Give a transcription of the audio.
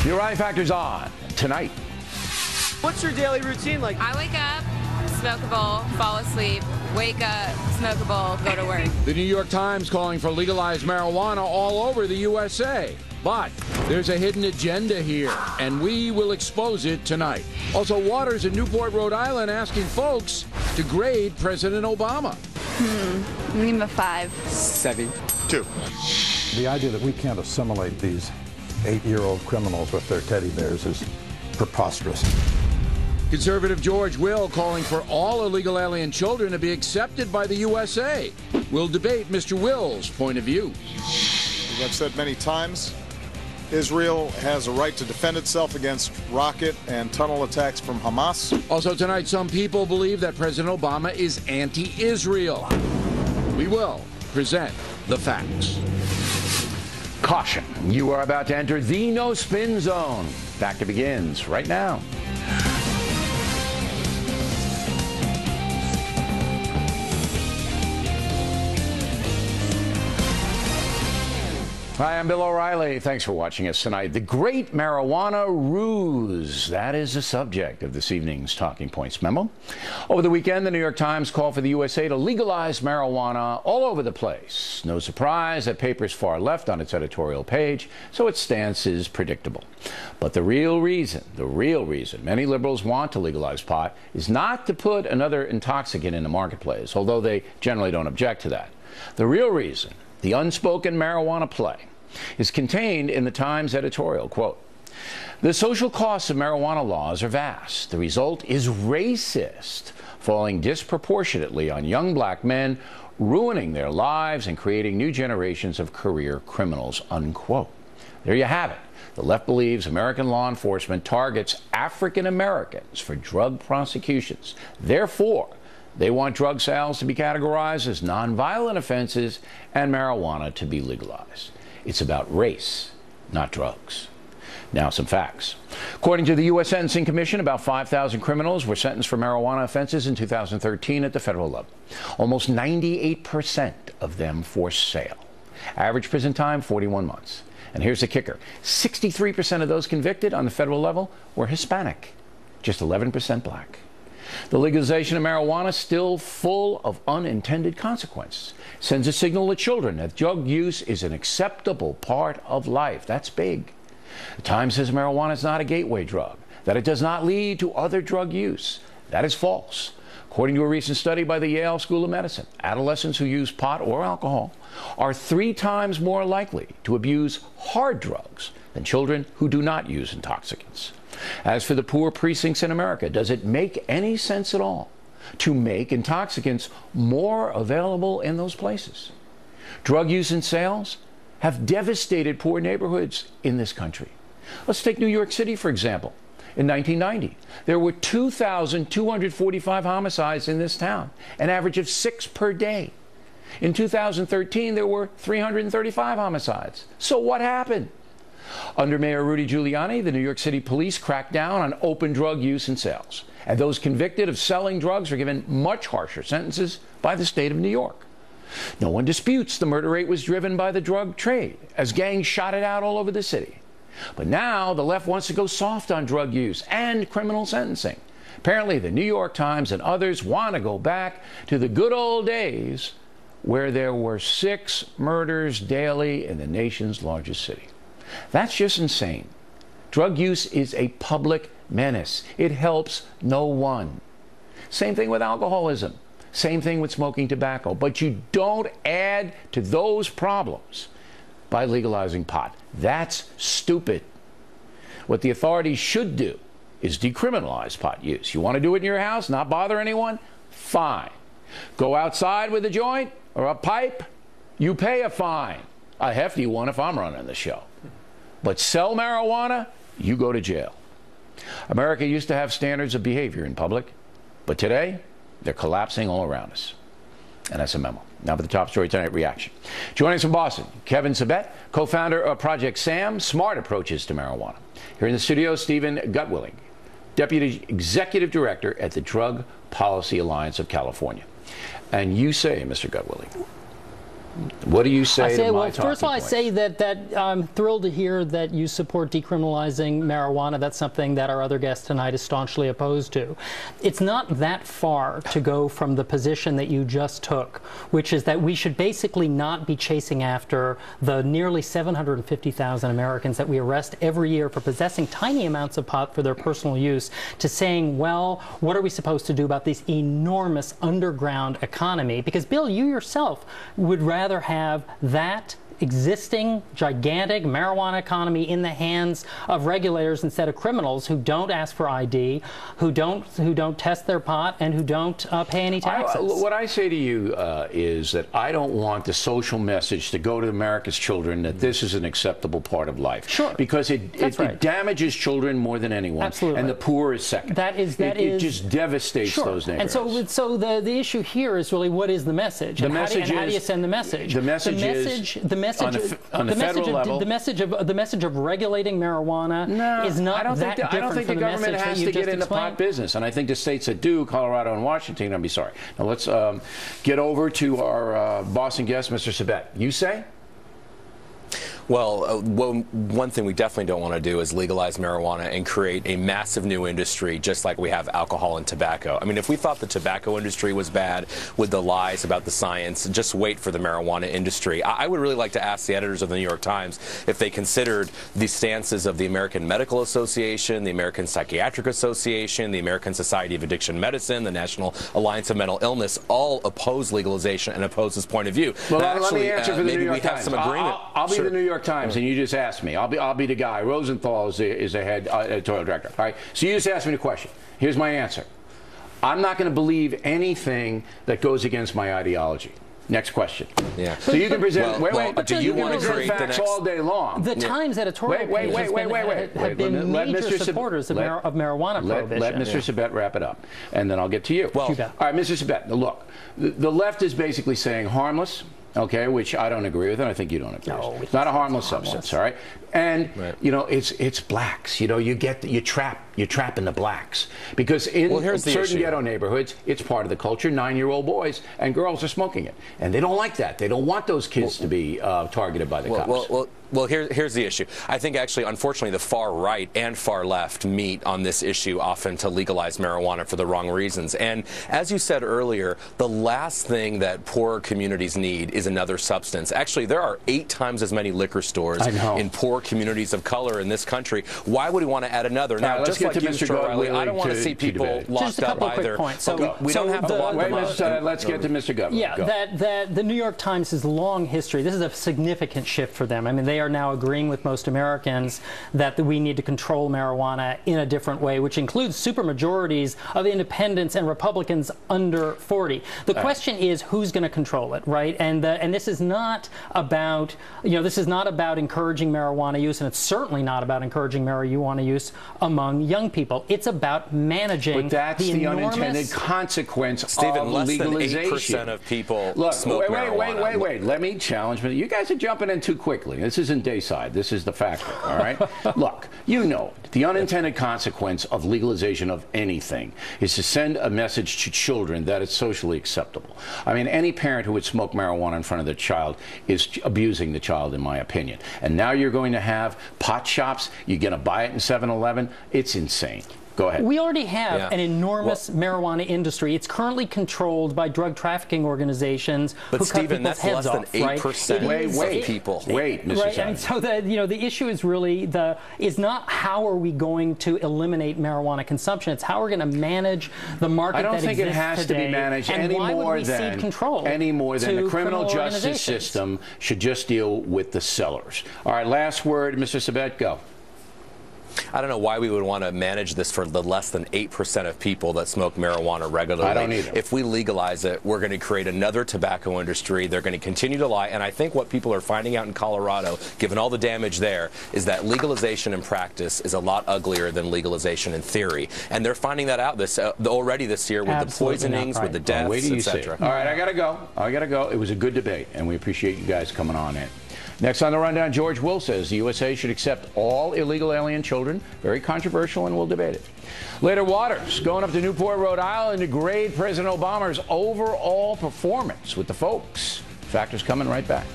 The Orion Factor's on tonight. What's your daily routine like? I wake up, smoke a bowl, fall asleep, wake up, smoke a bowl, go to work. The New York Times calling for legalized marijuana all over the USA. But there's a hidden agenda here, and we will expose it tonight. Also, Waters in Newport, Rhode Island, asking folks to grade President Obama. Give him a 5. 7. 2. The idea that we can't assimilate these 8-year-old criminals with their teddy bears is preposterous. Conservative George Will calling for all illegal alien children to be accepted by the USA. We'll debate Mr. Will's point of view. As I've said many times, Israel has a right to defend itself against rocket and tunnel attacks from Hamas. Also tonight, some people believe that President Obama is anti-Israel. We will present the facts. Caution, you are about to enter the no-spin zone. Factor begins right now. Hi, I'm Bill O'Reilly. Thanks for watching us tonight. The Great Marijuana Ruse. That is the subject of this evening's Talking Points memo. Over the weekend, the New York Times called for the USA to legalize marijuana all over the place. No surprise that paper's far left on its editorial page, so its stance is predictable. But the real reason many liberals want to legalize pot is not to put another intoxicant in the marketplace, although they generally don't object to that. The real reason, the unspoken marijuana play, is contained in the Times editorial. Quote, "The social costs of marijuana laws are vast. The result is racist, falling disproportionately on young black men, ruining their lives and creating new generations of career criminals," unquote. There you have it. The left believes American law enforcement targets African Americans for drug prosecutions. Therefore, they want drug sales to be categorized as nonviolent offenses and marijuana to be legalized. It's about race, not drugs. Now some facts. According to the U.S. Sentencing Commission, about 5,000 criminals were sentenced for marijuana offenses in 2013 at the federal level. Almost 98% of them for sale. Average prison time, 41 months. And here's the kicker. 63% of those convicted on the federal level were Hispanic, just 11% black. The legalization of marijuana is still full of unintended consequences. Sends a signal to children that drug use is an acceptable part of life. That's big. The Times says marijuana is not a gateway drug, that it does not lead to other drug use. That is false. According to a recent study by the Yale School of Medicine, adolescents who use pot or alcohol are 3 times more likely to abuse hard drugs than children who do not use intoxicants. As for the poor precincts in America, does it make any sense at all to make intoxicants more available in those places? Drug use and sales have devastated poor neighborhoods in this country. Let's take New York City, for example. In 1990, there were 2,245 homicides in this town, an average of 6 per day. In 2013, there were 335 homicides. So what happened? Under Mayor Rudy Giuliani, the New York City police cracked down on open drug use and sales. And those convicted of selling drugs are given much harsher sentences by the state of New York. No one disputes the murder rate was driven by the drug trade, as gangs shot it out all over the city. But now the left wants to go soft on drug use and criminal sentencing. Apparently, the New York Times and others want to go back to the good old days where there were 6 murders daily in the nation's largest city. That's just insane. Drug use is a public menace. It helps no one. Same thing with alcoholism. Same thing with smoking tobacco. But you don't add to those problems by legalizing pot. That's stupid. What the authorities should do is decriminalize pot use. You want to do it in your house, not bother anyone? Fine. Go outside with a joint or a pipe, you pay a fine. A hefty one if I'm running the show. But sell marijuana, you go to jail. America used to have standards of behavior in public, but today they're collapsing all around us. And that's a memo. Now for the top story tonight, reaction. Joining us from Boston, Kevin Sabet, co-founder of Project SAM, Smart Approaches to Marijuana. Here in the studio, Stephen Gutwilling, Deputy Executive Director at the Drug Policy Alliance of California. And you say, Mr. Gutwilling, What do you say to my well, first of all, I points? say that I'm thrilled to hear that you support decriminalizing marijuana. That's something that our other guest tonight is staunchly opposed to. It's not that far to go from the position that you just took, which is that we should basically not be chasing after the nearly 750,000 Americans that we arrest every year for possessing tiny amounts of pot for their personal use, to saying, well, what are we supposed to do about this enormous underground economy? Because, Bill, you yourself would rather have that existing gigantic marijuana economy in the hands of regulators instead of criminals who don't ask for ID, who don't test their pot, and who don't pay any taxes. What I say to you is that I don't want the social message to go to America's children that this is an acceptable part of life. Sure. Because it damages children more than anyone. Absolutely. And the poor is second. It just devastates those neighborhoods. And so the issue here is really, what is the message? How do you send the message? The message is on the federal level. The message of regulating marijuana is not that different. I don't think the government has to get in the pot explained. business, and I think the states that do, Colorado and Washington, I'll be sorry. Now let's get over to our boss and guest, Mr. Sabet. You say? Well, one thing we definitely don't want to do is legalize marijuana and create a massive new industry just like we have alcohol and tobacco. I mean, if we thought the tobacco industry was bad with the lies about the science, just wait for the marijuana industry. I would really like to ask the editors of the New York Times if they considered the stances of the American Medical Association, the American Psychiatric Association, the American Society of Addiction Medicine, the National Alliance of Mental Illness, all oppose legalization and oppose this point of view. Well, now, let me answer for the maybe New York we have Times. some agreement. I'll be Sure. the New York Times, and you just asked me. I'll be the guy. Rosenthal is the head editorial director. All right. So you just asked me the question. Here's my answer. I'm not going to believe anything that goes against my ideology. Next question. Yeah. So you can present. But do you want to create the facts next all day long? The Times editorial have been major supporters of marijuana prohibition. Let Mr. Sabet wrap it up, and then I'll get to you. Well, all right, Mr. Sabet. Look, the left is basically saying harmless. Okay, which I don't agree with, and I think you don't agree with. It's not a harmless substance, all right? And you know, it's blacks. You know, you're trapping the blacks because in certain ghetto neighborhoods, it's part of the culture. 9-year-old boys and girls are smoking it, and they don't like that. They don't want those kids to be targeted by the cops. Well, here's the issue. I think actually, unfortunately, the far right and far left meet on this issue often to legalize marijuana for the wrong reasons. And as you said earlier, the last thing that poorer communities need is another substance. Actually, there are 8 times as many liquor stores in poor communities of color in this country. Why would we want to add another? Now, just like you, Mr. O'Reilly, I don't want to see people locked up either. We don't have to lock them up. Let's get to Mr. Governor. Yeah, that the New York Times' long history, this is a significant shift for them. I mean, they are now agreeing with most Americans that we need to control marijuana in a different way, which includes supermajorities of independents and Republicans under 40. The question is, who's going to control it, right? And this is not about, this is not about encouraging marijuana use, and it's certainly not about encouraging marijuana use among young people. It's about managing. But that's the unintended consequence of legalization. Less than 8% of people smoke marijuana. Wait. Let me challenge me. You guys are jumping in too quickly. This isn't Dayside. This is the factor, all right? Look, you know it. The unintended consequence of legalization of anything is to send a message to children that it's socially acceptable. I mean, any parent who would smoke marijuana in front of their child is abusing the child, in my opinion. And now you're going to have pot shops. You're going to buy it in 7-Eleven. It's insane. Go ahead. We already have an enormous marijuana industry. It's currently controlled by drug trafficking organizations who cut people's heads off. But Stephen, that's less than 8% of people. Wait, Mr. Right, and so the issue is really is not how are we going to eliminate marijuana consumption. It's how we're going to manage the market that exists today. I don't think it has to be managed any more than the criminal justice system should just deal with the sellers. All right, last word, Mr. Sabet, go. I don't know why we would want to manage this for the less than 8% of people that smoke marijuana regularly. I don't either. If we legalize it, we're going to create another tobacco industry. They're going to continue to lie. And I think what people are finding out in Colorado, given all the damage there, is that legalization in practice is a lot uglier than legalization in theory. And they're finding that out already this year with the poisonings, with the deaths, etc. All right, I got to go. It was a good debate, and we appreciate you guys coming on in. Next on the rundown, George Will says the USA should accept all illegal alien children. Very controversial, and we'll debate it. Later, Waters going up to Newport, Rhode Island to grade President Obama's overall performance with the folks. Factors coming right back.